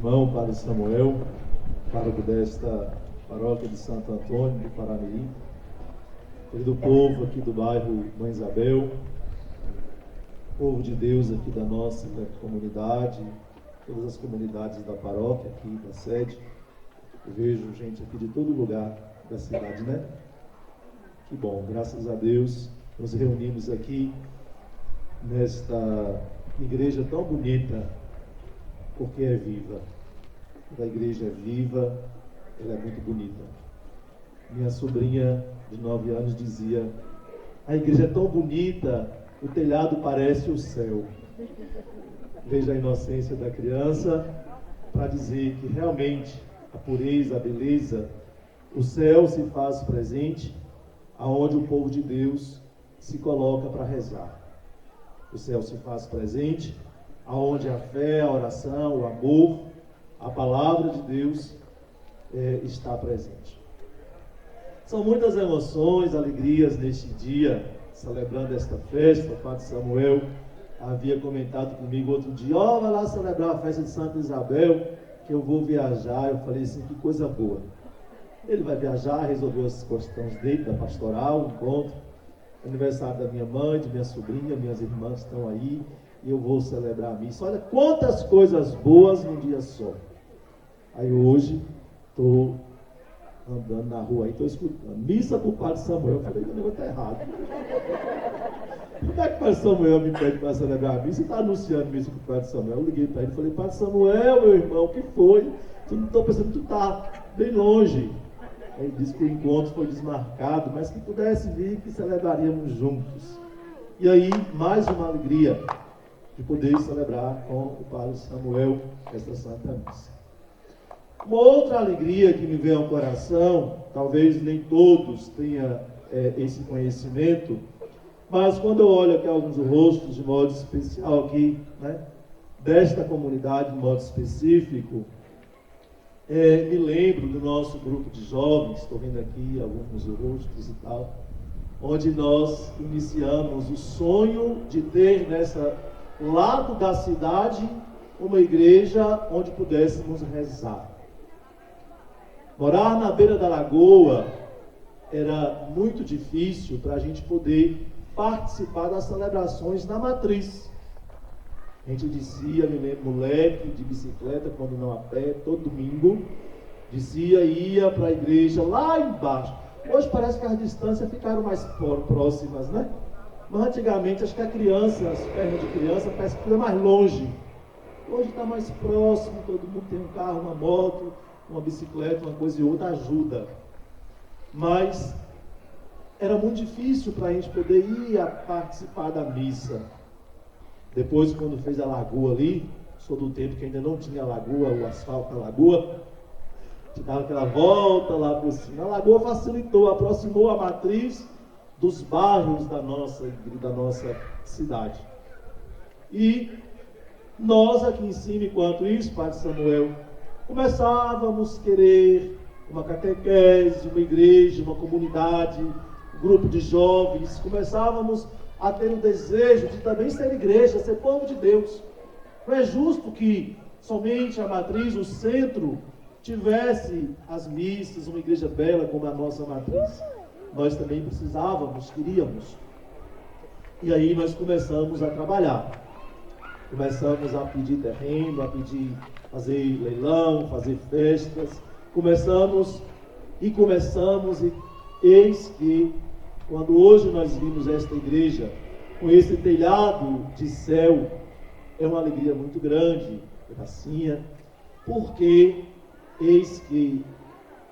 irmão Padre Samuel, pároco desta paróquia de Santo Antônio do Paramirim, querido povo aqui do bairro Mãe Isabel, povo de Deus aqui da nossa comunidade, todas as comunidades da paróquia aqui da sede. Eu vejo gente aqui de todo lugar da cidade, né? Que bom, graças a Deus, nos reunimos aqui nesta igreja tão bonita, porque é viva. A igreja é viva, ela é muito bonita. Minha sobrinha de 9 anos dizia: a igreja é tão bonita, o telhado parece o céu. Veja a inocência da criança para dizer que realmente a pureza, a beleza, o céu se faz presente aonde o povo de Deus se coloca para rezar. O céu se faz presente aonde a fé, a oração, o amor, a palavra de Deus está presente. São muitas emoções, alegrias neste dia, celebrando esta festa. O Padre Samuel havia comentado comigo outro dia: vai lá celebrar a festa de Santa Isabel, que eu vou viajar. Eu falei assim: que coisa boa. Ele vai viajar, resolveu as questões dele, da pastoral, encontro, aniversário da minha mãe, de minha sobrinha, minhas irmãs estão aí, e eu vou celebrar a missa. Olha quantas coisas boas num dia só. Aí hoje, estou andando na rua aí, estou escutando missa com o Padre Samuel. Eu falei: o negócio está errado. Como é que o Padre Samuel me pede para celebrar a missa e está anunciando missa com o Padre Samuel? Eu liguei para ele e falei: Padre Samuel, meu irmão, o que foi? Eu não estou pensando que tu está bem longe. Ele disse que o encontro foi desmarcado, mas que pudesse vir, que celebraríamos juntos. E aí, mais uma alegria de poder celebrar com o Padre Samuel esta Santa Missa. Uma outra alegria que me veio ao coração, talvez nem todos tenham esse conhecimento, mas quando eu olho aqui alguns rostos de modo especial aqui, né, desta comunidade de modo específico, me lembro do nosso grupo de jovens, estou vendo aqui alguns rostos e tal, onde nós iniciamos o sonho de ter nessa lado da cidade uma igreja onde pudéssemos rezar. Morar na beira da lagoa era muito difícil para a gente poder participar das celebrações da matriz. A gente descia, me lembro, moleque, de bicicleta, quando não a pé, todo domingo, descia e ia para a igreja lá embaixo. Hoje parece que as distâncias ficaram mais próximas, né? Mas antigamente, acho que a criança, as pernas de criança, parece que fica mais longe. Hoje está mais próximo, todo mundo tem um carro, uma moto, uma bicicleta, uma coisa e outra ajuda. Mas era muito difícil para a gente poder ir a participar da missa. Depois, quando fez a lagoa ali, sou do tempo que ainda não tinha lagoa, o asfalto da lagoa, que dava aquela volta lá por cima. A lagoa facilitou, aproximou a matriz dos bairros da nossa cidade. E nós aqui em cima, enquanto isso, Padre Samuel, começávamos a querer uma catequese, uma igreja, uma comunidade, um grupo de jovens, começávamos a ter o desejo de também ser igreja, ser povo de Deus. Não é justo que somente a matriz, o centro, tivesse as missas, uma igreja bela como a nossa matriz. Nós também precisávamos, queríamos. E aí nós começamos a trabalhar. Começamos a pedir terreno, a pedir, fazer leilão, fazer festas. Começamos, e eis que, quando hoje nós vimos esta igreja, com esse telhado de céu, é uma alegria muito grande, gracinha, porque eis que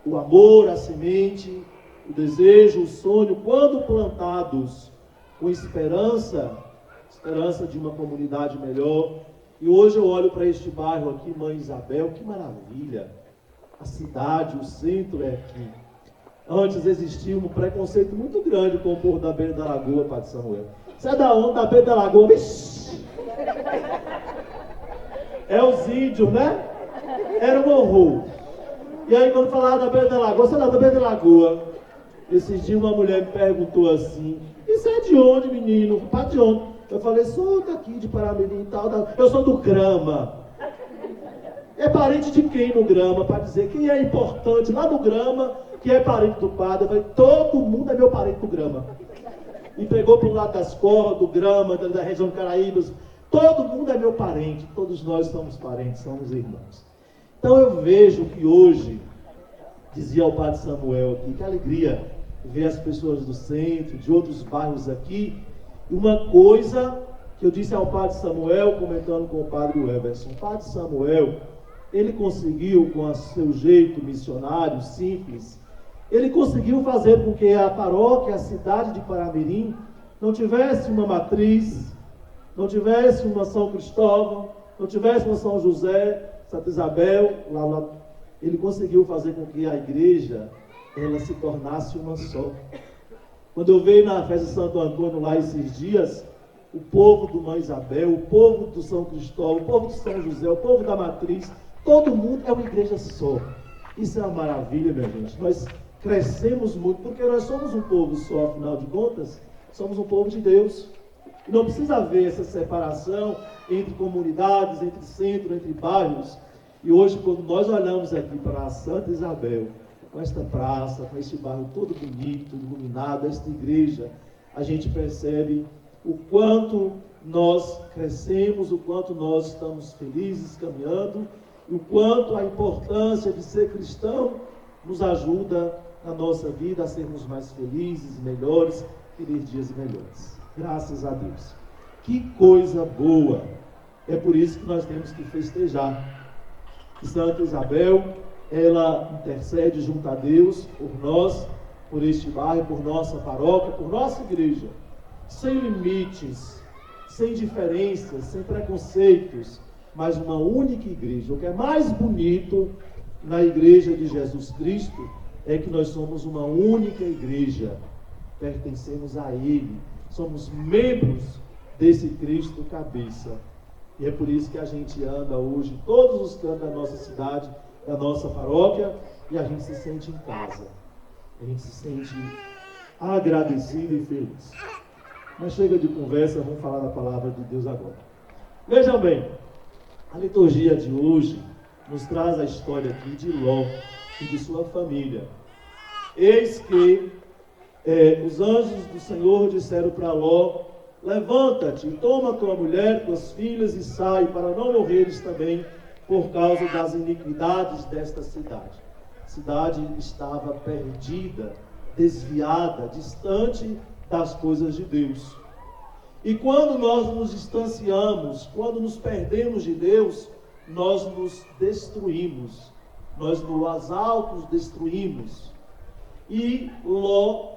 o amor, a semente, o desejo, o sonho, quando plantados com esperança de uma comunidade melhor. E hoje eu olho para este bairro aqui, Mãe Isabel, que maravilha! A cidade, o centro é aqui. Antes existia um preconceito muito grande com o povo da beira da lagoa, Padre Samuel. Você é da onde? Da beira da lagoa? Vixi! É os índios, né? Era um horror. E aí quando falava da beira da lagoa, você é da beira da lagoa. Esses dias uma mulher me perguntou assim: isso é de onde, menino? Padre, de onde? Eu falei: sou daqui de Paramirim e tal. Eu sou do Grama. É parente de quem no Grama? Para dizer quem é importante lá no Grama, que é parente do padre. Eu falei, todo mundo é meu parente do Grama. E pegou para o lado das cordas, do Grama, da região de Caraíbas. Todo mundo é meu parente, todos nós somos parentes, somos irmãos. Então eu vejo que hoje, dizia o padre Samuel aqui, que alegria ver as pessoas do centro, de outros bairros aqui. Uma coisa que eu disse ao padre Samuel, comentando com o padre Everson, o padre Samuel, ele conseguiu, com o seu jeito missionário, simples, ele conseguiu fazer com que a paróquia, a cidade de Paramirim, não tivesse uma matriz, não tivesse uma São Cristóvão, não tivesse uma São José, Santa Isabel, lá. Ele conseguiu fazer com que a igreja, ela se tornasse uma só. Quando eu veio na festa de Santo Antônio lá esses dias, o povo do Mãe Isabel, o povo do São Cristóvão, o povo de São José, o povo da Matriz, todo mundo é uma igreja só. Isso é uma maravilha, minha gente. Nós crescemos muito, porque nós somos um povo só, afinal de contas, somos um povo de Deus. E não precisa haver essa separação entre comunidades, entre centro, entre bairros. E hoje, quando nós olhamos aqui para a Santa Isabel, com esta praça, com este bairro todo bonito, iluminado, esta igreja, a gente percebe o quanto nós crescemos, o quanto nós estamos felizes caminhando, e o quanto a importância de ser cristão nos ajuda na nossa vida a sermos mais felizes, melhores, querer dias melhores. Graças a Deus. Que coisa boa! É por isso que nós temos que festejar. Santa Isabel, ela intercede junto a Deus por nós, por este bairro, por nossa paróquia, por nossa igreja, sem limites, sem diferenças, sem preconceitos, mas uma única igreja. O que é mais bonito na igreja de Jesus Cristo é que nós somos uma única igreja, pertencemos a Ele, somos membros desse Cristo cabeça. E é por isso que a gente anda hoje em todos os cantos da nossa cidade, da nossa paróquia, e a gente se sente em casa. A gente se sente agradecido e feliz. Mas chega de conversa, vamos falar da palavra de Deus agora. Vejam bem, a liturgia de hoje nos traz a história aqui de Ló e de sua família. Eis que os anjos do Senhor disseram para Ló: levanta-te, toma tua mulher, tuas filhas e sai, para não morreres também por causa das iniquidades desta cidade. A cidade estava perdida, desviada, distante das coisas de Deus. E quando nós nos distanciamos, quando nos perdemos de Deus, nós nos destruímos, nós nos autodestruímos. E Ló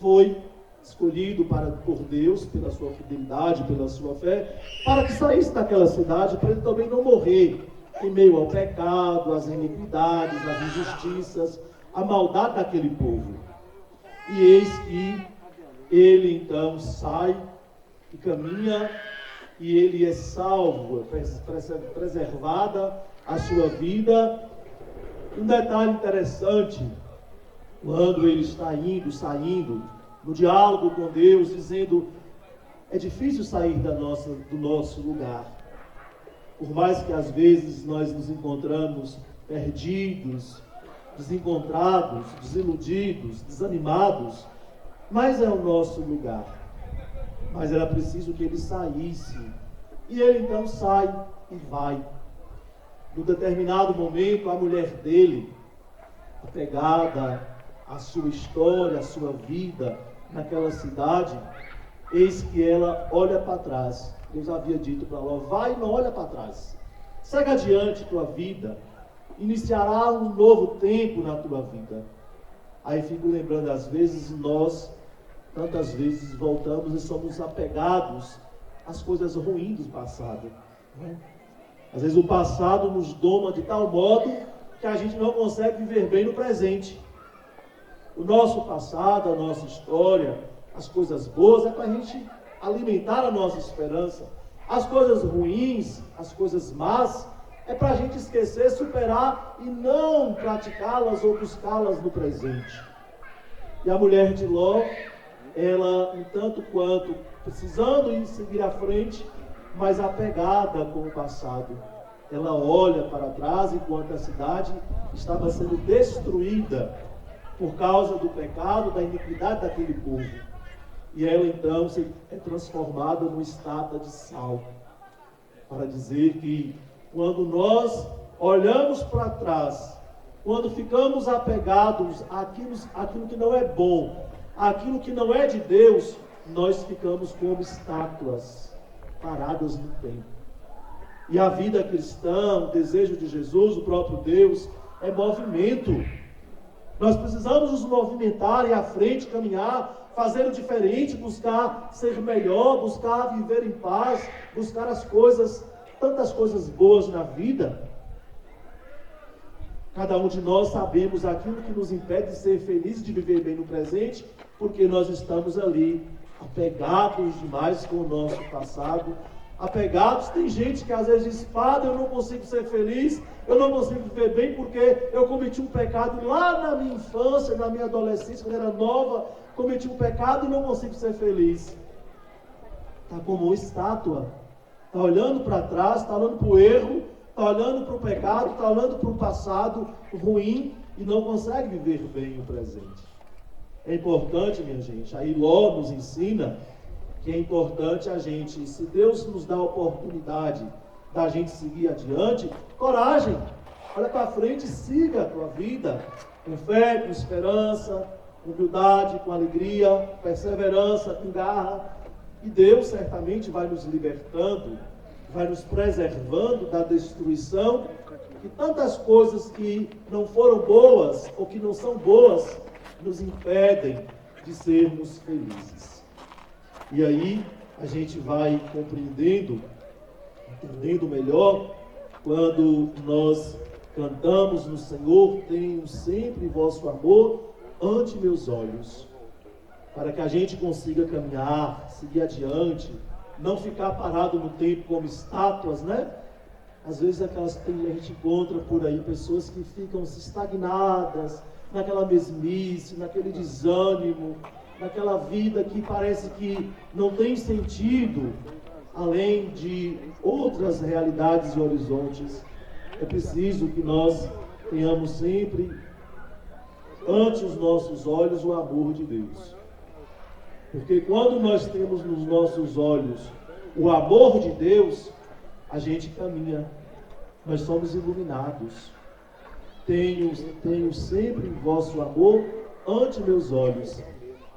foi escolhido por Deus, pela sua fidelidade, pela sua fé, para que saísse daquela cidade, para ele também não morrer em meio ao pecado, às iniquidades, às injustiças, à maldade daquele povo. E eis que ele então sai e caminha, e ele é salvo, preservada a sua vida. Um detalhe interessante, quando ele está saindo, no diálogo com Deus, dizendo: é difícil sair do nosso lugar. Por mais que às vezes nós nos encontramos perdidos, desencontrados, desiludidos, desanimados, mas é o nosso lugar. Mas era preciso que ele saísse. E ele então sai e vai. Num determinado momento, a mulher dele, apegada à sua história, à sua vida naquela cidade, eis que ela olha para trás. Deus havia dito para ela: vai e não olha para trás. Segue adiante tua vida. Iniciará um novo tempo na tua vida. Aí fico lembrando, às vezes nós, tantas vezes voltamos e somos apegados às coisas ruins do passado, né? Às vezes o passado nos doma de tal modo que a gente não consegue viver bem no presente. O nosso passado, a nossa história, as coisas boas é para a gente alimentar a nossa esperança. As coisas ruins, as coisas más, é para a gente esquecer, superar e não praticá-las ou buscá-las no presente. E a mulher de Ló, ela, um tanto quanto precisando ir seguir à frente, mas apegada com o passado. ela olha para trás enquanto a cidade estava sendo destruída por causa do pecado, da iniquidade daquele povo. E ela então é transformada numa estátua de sal, para dizer que quando nós olhamos para trás, quando ficamos apegados àquilo que não é bom, àquilo que não é de Deus, nós ficamos como estátuas paradas no tempo. E a vida cristã, o desejo de Jesus, o próprio Deus, é movimento. Nós precisamos nos movimentar, ir à frente, caminhar, fazer o diferente, buscar ser melhor, buscar viver em paz, buscar as coisas, tantas coisas boas na vida. Cada um de nós sabemos aquilo que nos impede de ser feliz, de viver bem no presente, porque nós estamos ali apegados demais com o nosso passado. Apegados, tem gente que às vezes diz: Padre, eu não consigo ser feliz, eu não consigo viver bem porque eu cometi um pecado lá na minha infância, na minha adolescência, quando era nova, cometi um pecado e não consigo ser feliz. Está como uma estátua, está olhando para trás, está olhando para o erro, está olhando para o pecado, está olhando para o passado ruim e não consegue viver bem o presente. É importante, minha gente, aí Ló nos ensina que é importante a gente, se Deus nos dá a oportunidade da gente seguir adiante, coragem, olha para frente e siga a tua vida, com fé, com esperança, com humildade, com alegria, perseverança, com garra, e Deus certamente vai nos libertando, vai nos preservando da destruição, e tantas coisas que não foram boas, ou que não são boas, nos impedem de sermos felizes. E aí a gente vai compreendendo, entendendo melhor, quando nós cantamos no Senhor: tenho sempre vosso amor ante meus olhos, para que a gente consiga caminhar, seguir adiante, não ficar parado no tempo como estátuas, né? Às vezes a gente encontra por aí pessoas que ficam estagnadas, naquela mesmice, naquele desânimo, naquela vida que parece que não tem sentido, além de outras realidades e horizontes. É preciso que nós tenhamos sempre ante os nossos olhos o amor de Deus. Porque quando nós temos nos nossos olhos o amor de Deus, a gente caminha, nós somos iluminados. Tenho sempre o vosso amor ante meus olhos.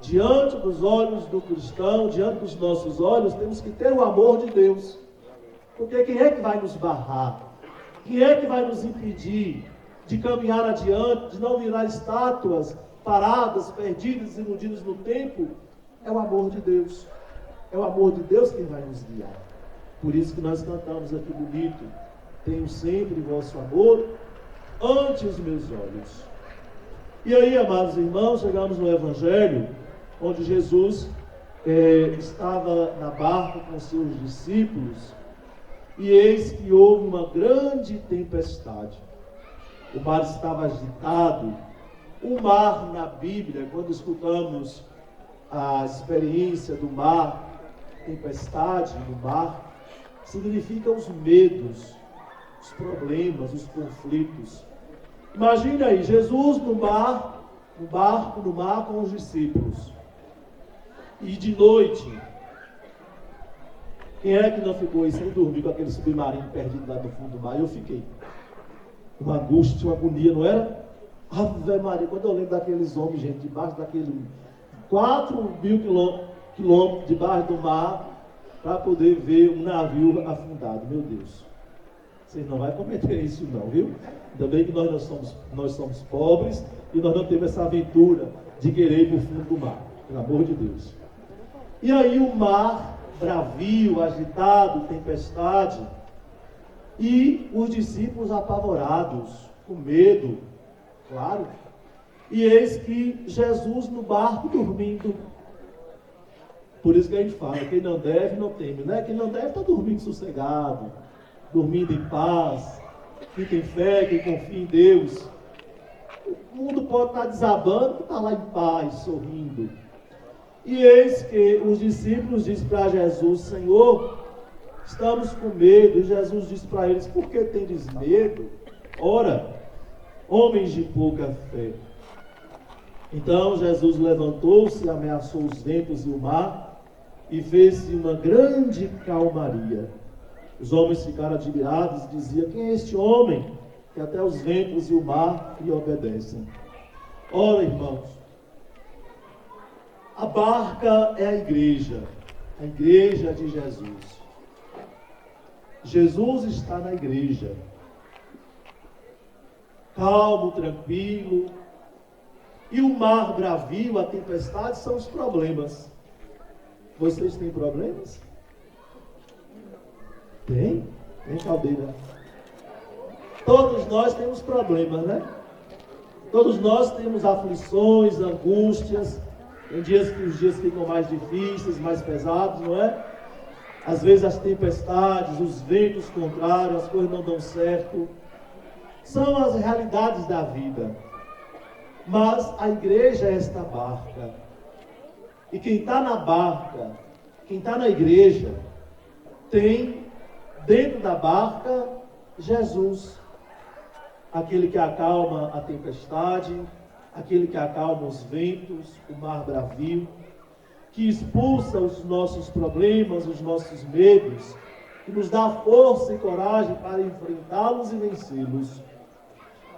Diante dos olhos do cristão, diante dos nossos olhos, temos que ter o amor de Deus. Porque quem é que vai nos barrar? Quem é que vai nos impedir de caminhar adiante, de não virar estátuas paradas, perdidas, iludidas no tempo? É o amor de Deus. É o amor de Deus quem vai nos guiar. Por isso que nós cantamos aqui bonito: tenho sempre vosso amor ante os meus olhos. E aí, amados irmãos, chegamos no Evangelho, onde Jesus estava na barca com seus discípulos, e eis que houve uma grande tempestade. O mar estava agitado. O mar, na Bíblia, quando escutamos a experiência do mar, tempestade no mar, significa os medos, os problemas, os conflitos. Imagine aí, Jesus no mar, no barco, no mar com os discípulos. E de noite, quem é que não ficou aí sem dormir com aquele submarino perdido lá no fundo do mar? Eu fiquei. Uma angústia, uma agonia, não era? Ave Maria, quando eu lembro daqueles homens, gente, debaixo daquele 4.000 quilômetros debaixo do mar, para poder ver um navio afundado. Meu Deus, vocês não vão cometer isso não, viu? Ainda bem que nós somos pobres e nós não temos essa aventura de querer ir para o fundo do mar, pelo amor de Deus. E aí o mar, bravio, agitado, tempestade, e os discípulos apavorados, com medo, claro. E eis que Jesus no barco dormindo. Por isso que a gente fala, quem não deve não teme, né? Quem não deve está dormindo sossegado, dormindo em paz. Quem tem fé, quem confia em Deus. O mundo pode estar desabando, mas está lá em paz, sorrindo. E eis que os discípulos dizem para Jesus: Senhor, Estamos com medo. E Jesus disse para eles: por que tendes medo? Ora, homens de pouca fé. Então Jesus levantou-se, ameaçou os ventos e o mar, e fez-se uma grande calmaria. Os homens ficaram admirados e diziam: quem é este homem que até os ventos e o mar lhe obedecem? Ora, irmãos, a barca é a igreja de Jesus. Jesus está na igreja, calmo, tranquilo, e o mar bravio, a tempestade, são os problemas. Vocês têm problemas? Tem? Tem, Caldeira? Todos nós temos problemas, né? Todos nós temos aflições, angústias. Tem dias que os dias ficam mais difíceis, mais pesados, não é? Às vezes as tempestades, os ventos contrários, as coisas não dão certo. São as realidades da vida. Mas a igreja é esta barca. E quem está na barca, quem está na igreja, tem dentro da barca Jesus. Aquele que acalma a tempestade, aquele que acalma os ventos, o mar bravio, que expulsa os nossos problemas, os nossos medos, que nos dá força e coragem para enfrentá-los e vencê-los.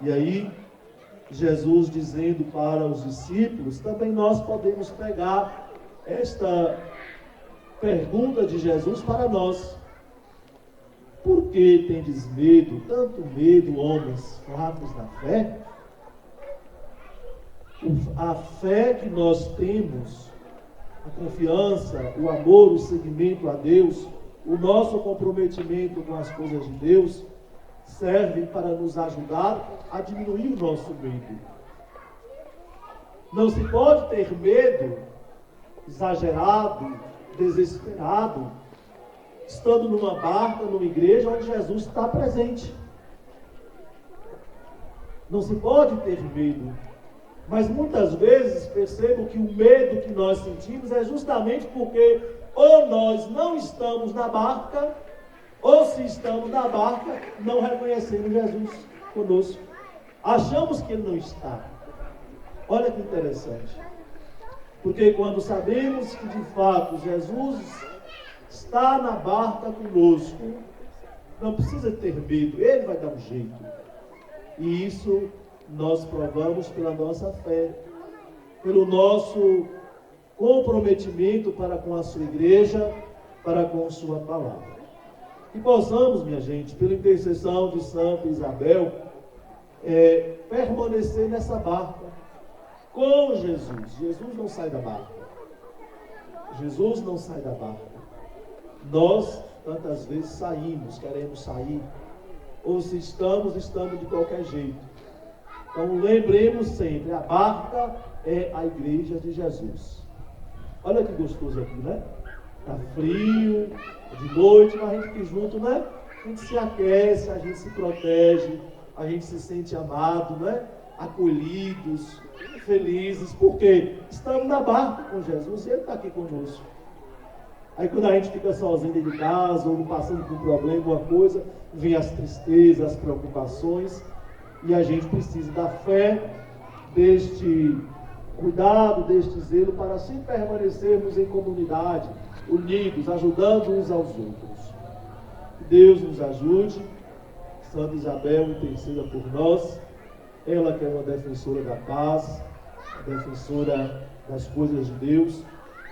E aí, Jesus dizendo para os discípulos, também nós podemos pegar esta pergunta de Jesus para nós. Por que tendes medo, tanto medo, homens fracos na fé? A fé que nós temos, a confiança, o amor, o seguimento a Deus, o nosso comprometimento com as coisas de Deus, servem para nos ajudar a diminuir o nosso medo. Não se pode ter medo exagerado, desesperado, estando numa barca, numa igreja onde Jesus está presente. Não se pode ter medo. Mas muitas vezes percebo que o medo que nós sentimos é justamente porque ou nós não estamos na barca, ou se estamos na barca, não reconhecemos Jesus conosco. Achamos que Ele não está. Olha que interessante. Porque quando sabemos que de fato Jesus está na barca conosco, não precisa ter medo, Ele vai dar um jeito. E isso nós provamos pela nossa fé, pelo nosso comprometimento para com a sua igreja, para com sua palavra. E possamos, minha gente, pela intercessão de Santa Isabel, permanecer nessa barca com Jesus. Jesus não sai da barca. Jesus não sai da barca. Nós, tantas vezes, saímos, queremos sair, ou se estamos de qualquer jeito. Então, lembremos sempre, a barca é a igreja de Jesus. Olha que gostoso aqui, né? Está frio, de noite, mas a gente aqui junto, né? A gente se aquece, a gente se protege, a gente se sente amado, né? Acolhidos, felizes, porque estamos na barca com Jesus e Ele está aqui conosco. Aí quando a gente fica sozinho dentro de casa, ou passando por um problema, alguma coisa, vem as tristezas, as preocupações, e a gente precisa da fé, deste cuidado, deste zelo, para assim permanecermos em comunidade, unidos, ajudando uns aos outros. Que Deus nos ajude. Santa Isabel interceda por nós, ela que é uma defensora da paz, defensora das coisas de Deus,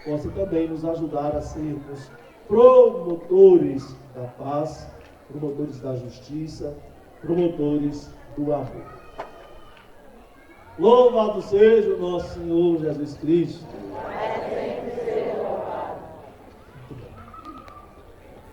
possa também nos ajudar a sermos promotores da paz, promotores da justiça, promotores do amor. Louvado seja o nosso Senhor Jesus Cristo.